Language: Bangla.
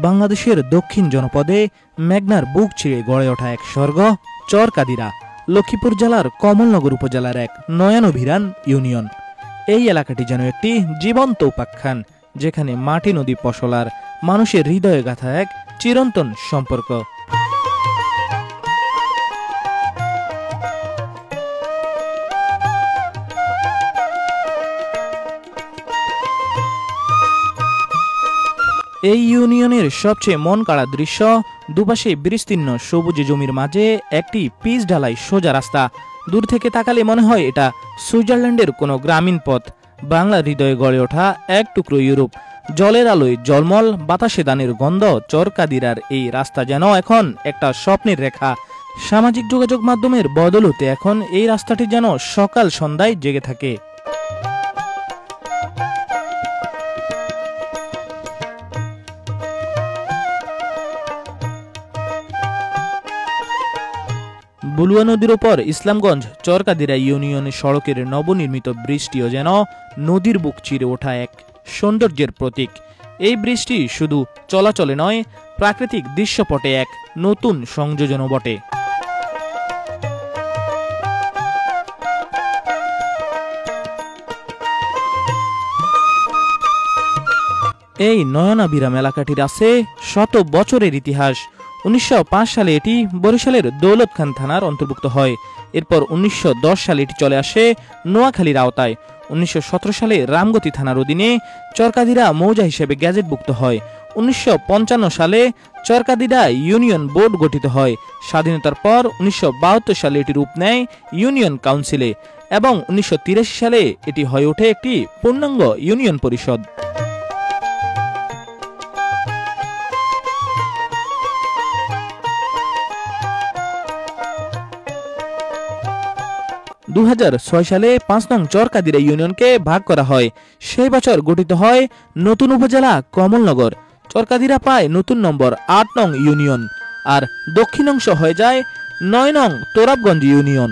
বাংলাদেশের দক্ষিণ জনপদে মেঘনার বুক চিরে গড়ে ওঠা এক স্বর্গ চরকাদিরা, লক্ষ্মীপুর জেলার কমলনগর উপজেলার এক নয়নাভিরান ইউনিয়ন। এই এলাকাটি যেন একটি জীবন্ত উপাখ্যান, যেখানে মাটি নদী পশলার মানুষের হৃদয়ে গাথা এক চিরন্তন সম্পর্ক। এই ইউনিয়নের সবচেয়ে মন কাড়া দৃশ্য, দুপাশে বিস্তীর্ণ সবুজে জমির মাঝে একটি পিচ ঢালাই সোজা রাস্তা। দূর থেকে তাকালে মনে হয় এটা সুইজারল্যান্ডের কোনো গ্রামীণ পথ। বাংলার হৃদয়ে গড়ে ওঠা এক টুকরো ইউরোপ। জলের আলোয় জলমল, বাতাসে দানের গন্ধ। চরকাদিরার এই রাস্তা যেন এখন একটা স্বপ্নের রেখা। সামাজিক যোগাযোগ মাধ্যমের বদৌলতে এখন এই রাস্তাটি যেন সকাল সন্ধ্যায় জেগে থাকে। বুলুয়া নদীর ওপর ইসলামগঞ্জ চরকাদিরা ইউনিয়নের সড়কের নবনির্মিত ব্রিজটিও যেন নদীর বুক চিরে ওঠা এক সৌন্দর্যের প্রতীক। এই ব্রিজটি শুধু চলাচলে নয়, প্রাকৃতিক দৃশ্যপটে এক নতুন সংযোজনও বটে। এই নয়নাভিরাম এলাকাটির আছে শত বছরের ইতিহাস। 1905 সালে এটি বরিশালের দৌলত খান থানার অন্তর্ভুক্ত হয়। এরপর 1910 সালে এটি চলে আসে নোয়াখালীর আওতায়। 1917 সালে রামগতি থানার অধীনে চরকাদিরা মৌজা হিসেবে গ্যাজেটভুক্ত হয়। 1955 সালে চরকাদিরা ইউনিয়ন বোর্ড গঠিত হয়। স্বাধীনতার পর 1972 সালে এটি রূপ নেয় ইউনিয়ন কাউন্সিলে এবং 1983 সালে এটি হয়ে ওঠে একটি পূর্ণাঙ্গ ইউনিয়ন পরিষদ। 2006 সালে 5 নং চরকাদিরা ইউনিয়নকে ভাগ করা হয়। সেই বছর গঠিত হয় নতুন উপজেলা কমলনগর। চরকাদিরা পায় নতুন নম্বর 8 নং ইউনিয়ন, আর দক্ষিণ অংশ হয়ে যায় 9 নং তোরাবগঞ্জ ইউনিয়ন।